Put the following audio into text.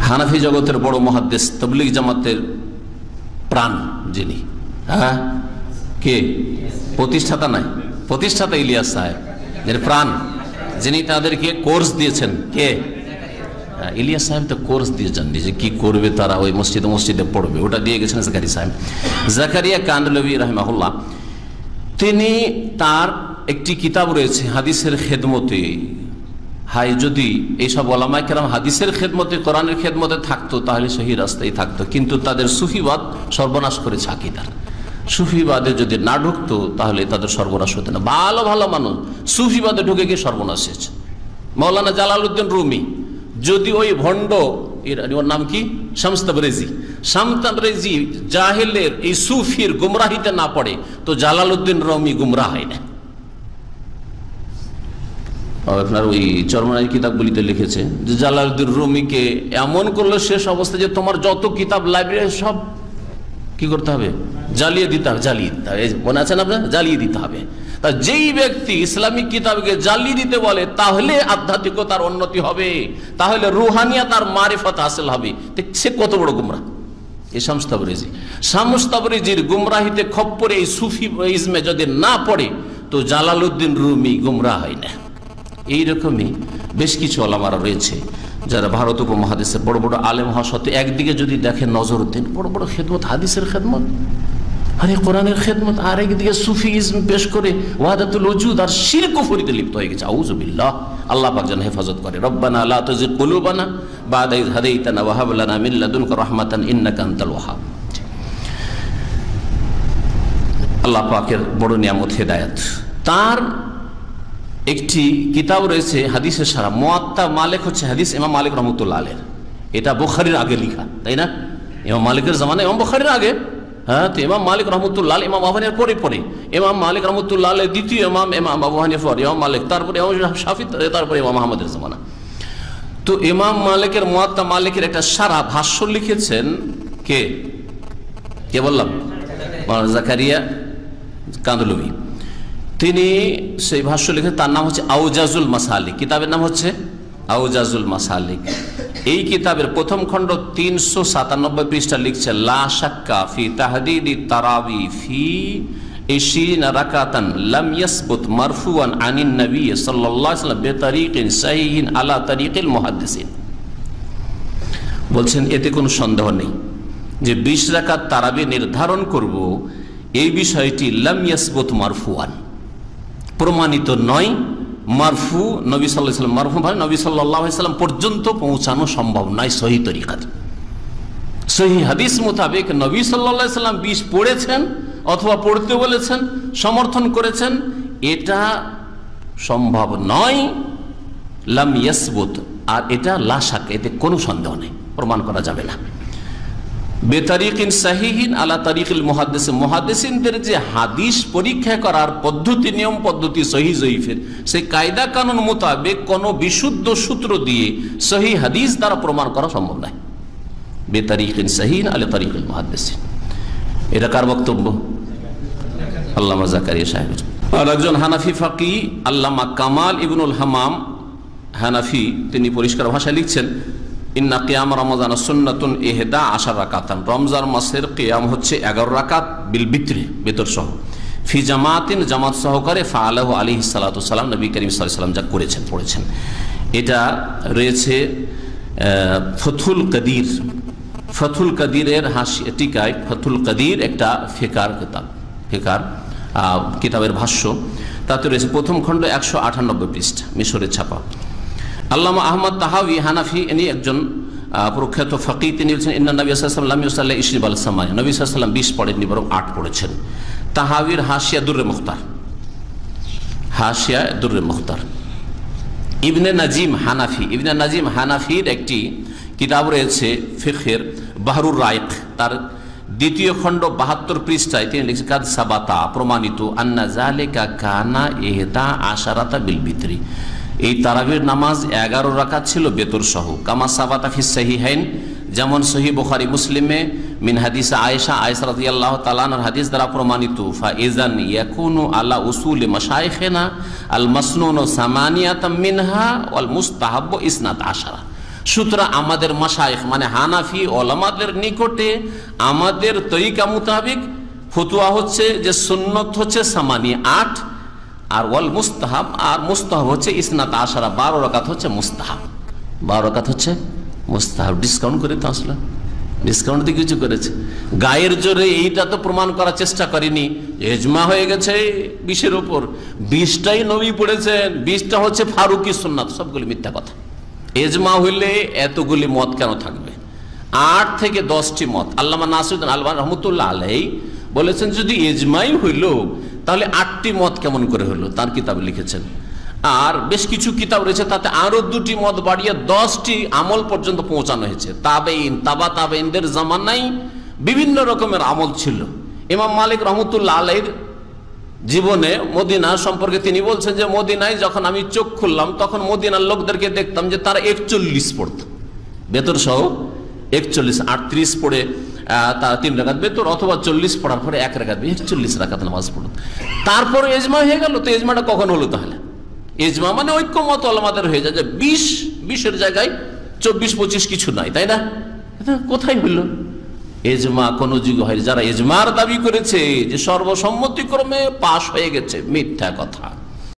হানাফি জগতের বড় মুহাদ্দিস, তাবলীগ জামাতের প্রাণ যিনি, হ্যাঁ কে? প্রতিষ্ঠাতা নাই, প্রতিষ্ঠাতা ইলিয়াস সাহেব, এর প্রাণ, যিনি তাদেরকে কোর্স দিয়েছেন। কে? ইলিয়াস সাহেব তো কোর্স দিয়েছেন, যে কি করবে তারা ওই মসজিদে মসজিদে পড়বে, ওটা দিয়ে গেছেন জাকারিয়া সাহেব, জাকারিয়া কান্দলভি রাহিমাহুল্লাহ। তিনি, তার একটি কিতাব রয়েছে হাদিসের খেদমতে। হাই, যদি এইসব ওলামায়ে কেরাম হাদিসের খেদমতে, কোরআনের খেদমতে থাকতো তাহলে সহি রাস্তায় থাকতো, কিন্তু তাদের সুফিবাদ সর্বনাশ করেছে আকীদার। সুফিবাদে যদি না ঢুকতো তাহলে তাদের সর্বনাশ হতো না। ভালো ভালো মানুষ সুফিবাদে ঢুকে গিয়ে সর্বনাশ হয়েছে। মৌলানা জালালউদ্দিন রুমি যদি ওই ভণ্ড, ওর নাম কি, শামস তাবরেজি জাহেলের এই সুফির গুমরাহিতে না পড়ে তো জালালউদ্দিন রুমি গুমরাহ হয় না। আপনার ওই চরমনাই কিতাবগুলিতে লিখেছে যে জালালউদ্দিন রুমিকে এমন করলো শেষ অবস্থা যে তোমার যত কিতাব লাইব্রেরি সব কি করতে হবে, জ্বালিয়ে দিতে হবে। মনে আছেন আপনার, জ্বালিয়ে দিতে হবে। তা যেই ব্যক্তি ইসলামিক কিতাবকে জ্বালিয়ে দিতে বলে তাহলে আধ্যাত্মিকতার উন্নতি হবে, তাহলে রুহানিয়াত আর মারিফত হাসিল হবে, সে কত বড় গুমরাহ। এই শামস তাবরেজির গুমরাহিতে খপ্পরে এই সুফি ইজমে যদি না পড়ে তো জালালউদ্দিন রুমি গুমরাহ হয় না। এইরকমই বেশ কিছু ওলামারা রয়েছে যারা ভারত উপমহাদেশের বড় বড় আলেম হওয়া সত্ত্বেও একদিকে যদি দেখেন নজরুদ্দিন বড় বড় খেদমত, হাদিসের খেদমত, আরে কোরআনের খেদমত, আর একদিকে সুফিজম পেশ করে ওয়াহদাতুল ওজুদ আর শিরক কুফরিতে লিপ্ত হয়ে গেছে। আউযু বিল্লাহ, আল্লাহ পাক যেন হেফাজত করে। রব্বানা লা তুযিগ কুলুবানা বা'দা ইয হাদাইতানা ওয়া হাব লানা মিন লাদুনকা রাহমাতান ইন্নাকা আনতাল ওয়াহ্হাব। আল্লাহ পাকের বড় নিয়ামত হেদায়েত। তার একটি কিতাব রয়েছে হাদিসের সারা, মুয়াত্তা মালিক হচ্ছে হাদিস ইমাম মালিক রহমতুল্লাহ আলাইহির। এটা বুখারীর আগে লেখা, তাই না? ইমাম মালিকের জামানায় ইমাম বুখারীর আগে, হ্যাঁ। তো ইমাম মালিক রহমতুল্লাহ, ইমাম আবু হানিফার পরে ইমাম মালিক রহমতুল্লাহ আলাইহি দ্বিতীয় ইমাম, ইমাম আবু হানিফা, ইমাম মালিক, তারপরে ইমাম শাফি, তারপরে ইমাম আহমদের জামানা। তো ইমাম মালিকের মুয়াত্তা মালিকের একটা সারা ভাষ্য লিখেছেন কে বললাম? জাকারিয়া কান্দলভি। তিনি সেই ভাষ্য লিখে, তার নাম হচ্ছে আউজাজুল মাসালিক, কিতাবের নাম হচ্ছে আউজাজুল মাসালিক। এই কিতাবের প্রথম খণ্ড 397 পৃষ্ঠা লিখছে, লা শাক্কা ফি তাহদিদি তারাবি ফি 20 রাকাতান লাম ইয়াসবুত মারফুআন আনিন নবী সাল্লাল্লাহু আলাইহি ওয়াসাল্লাম বিতারিকিন সাহিহিন আলা তারিকিল মুহাদ্দিসিন। বলছেন এতে কোনো সন্দেহ নেই যে 20 রাকাত তারাবি নির্ধারণ করব, এই বিষয়টি লাম ইয়াসবুত মারফুআন, প্রমাণিত নয়। মারফু নবী সাল্লাল্লাহু আলাইহি ওয়াসাল্লাম, মারফু মানে নবী সাল্লাল্লাহু আলাইহি ওয়াসাল্লাম পর্যন্ত পৌঁছানো সম্ভব নয় সহি তরিকাতে। সহি হাদিস মোতাবেক নবী সাল্লাল্লাহু আলাইহি ওয়াসাল্লাম 20 পড়েছেন অথবা পড়তে বলেছেন, সমর্থন করেছেন, এটা সম্ভব নয়। লাম ইয়াসবুত, আর এটা লা শাক, এতে কোনো সন্দেহ নেই, প্রমাণ করা যাবে না। বেতারিকিন সাহিহিন আলা তারিকিল মুহাদ্দিস, মুহাদ্দিসিনদের যে হাদিস পরীক্ষা করার পদ্ধতি, নিয়ম পদ্ধতি সহি জয়ীফের, সেই কায়দা কানুন মোতাবেক কোনো বিশুদ্ধ সূত্র দিয়ে সহি হাদিস দ্বারা প্রমাণ করা সম্ভব নয়। বেতারিকিন সাহিহিন আলা তারিকিল মুহাদ্দিসিন, এটা কার বক্তব্য? আল্লামা জাকারিয়া সাহেবের। আর একজন হানাফি ফাকি আল্লামা কামাল ইবনুল হামাম হানাফি, তিনি পরিষ্কার ভাষায় লিখছেন, ইন্না কিয়াম রমজান সুন্নাতুন 11 রাকাতান, রমজান মাসের কিয়াম হচ্ছে 11 রাকাত বিল বিত্রি, বেতর সহ, ফি জামাতিন, জামাত সহকারে, ফাআলাহু আলাইহিস সালাতু ওয়াস সালাম, নবী করিম সাল্লাল্লাহু আলাইহি ওয়াসাল্লাম যা করেছেন পড়েছেন। এটা রয়েছে ফতুল কাদিরের হাসিয়া টিকায়। ফতুল কাদির একটা ফিকার কিতাব, কিতাবের ভাষ্য, তাতে রয়েছে প্রথম খণ্ড 198 পৃষ্ঠা, মিশরের ছাপা। আল্লামা আহমদ তাহাউই হানাফি, ইনি একজন প্রখ্যাত ফাকি, তিনি বলছেন ইন্না নবী সাল্লাল্লাহু আলাইহি ওয়াসাল্লাম ইউসাল্লি 20 বাল সামায়, নবী সাল্লাল্লাহু আলাইহি ওয়াসাল্লাম 20 পড়েননি, বরং 8 পড়েছেন। তাহাউইর হাসিয়া দুররে মুখতার, হাসিয়া দুররে মুখতার। ইবনে নাজিম হানাফির একটি কিতাব রয়েছে ফিকহের, বাহরুর রাইক, তার দ্বিতীয় খণ্ড 72 পৃষ্ঠায় তিনি লিখছেন, কাদ সাবাতা, প্রমাণিত, আন্না যালিকা কানা 11 বিল বিত্রি, এই তারাবির নামাজ 11 রাকাত ছিল বেতর সহ। কামা সাবাতা ফিস সাহিহাইন, যেমন সহিহ বুখারী মুসলিমে মিন হাদিস আয়েশা রাদিয়াল্লাহু তাআলা আনহার হাদিস দ্বারা প্রমাণিত। ফা ইযান ইয়াকুনু আলা উসুল মাশায়েখিনা আল মাসনুন সামানিয়াতাম মিনহা ওয়াল মুস্তাহাব্বু 12। সুতরাং আমাদের মাশায়েখ মানে হানাফি ওলামাদের নিকটে আমাদের তরিকা মোতাবেক ফতুয়া হচ্ছে যে সুন্নত হচ্ছে সামানি 8, আর ওয়াল মুস্তাহাব, আর মুস্তাহাব হচ্ছে ইসনাত আশারা 12 রাকাত হচ্ছে মুস্তাহাব, 12 রাকাত হচ্ছে মুস্তাহাব। ডিসকাউন্ট করে তো আসলে ডিসকাউন্ট দিয়ে কিছু করেছে, গায়ের জোরে এইটা তো প্রমাণ করার চেষ্টা করেনি। এজমা হয়ে গেছে 20-এর উপর, 20টাই নবী পড়েছেন, 20টা হচ্ছে ফারুকি সুন্নাত, সবগুলি মিথ্যা কথা। এজমা হইলে এতগুলি মত কেন থাকবে? 8 থেকে 10টি মত। আল্লামা নাসিরুদ্দিন আলবানী রহমতুল্লাহ আলাইহি বলেছেন যদি এজমাই হইল তাহলে 8টি মত কেমন করে হলো, তার কিতাবে লিখেছেন। আর বেশ কিছু কিতাব রয়েছে তাতে আরো 2টি মত বাড়িয়ে 10টি আমল পর্যন্ত পৌঁছানো হয়েছে। তাবেঈনদের জামানায় বিভিন্ন রকমের আমল ছিল। ইমাম মালিক রহমতুল্লাহ আলাইহির জীবনে মদিনা সম্পর্কে তিনি বলছেন যে মদিনায় যখন আমি চোখ খুললাম তখন মদিনার লোকদেরকে দেখতাম যে তারা 41 পড়ত, বেতর সহ 41, 38 পড়ে তারা 3 রাকাত বেতর, অথবা 40 পড়ার পরে 1 রাকাত, 41 রাকাত নামাজ পড়ত। তারপর এজমা হয়ে গেল। তো এজমাটা কখন হলো তাহলে? এজমা মানে ঐক্যমত ওলামাদের হয়ে যায় যে 20-এর জায়গায় 24-25 কিছু নাই, তাই না? এটা কোথায় হইল? এজমা কোন যুগ হয়? যারা এজমার দাবি করেছে যে সর্বসম্মতিক্রমে পাশ হয়ে গেছে, মিথ্যা কথা।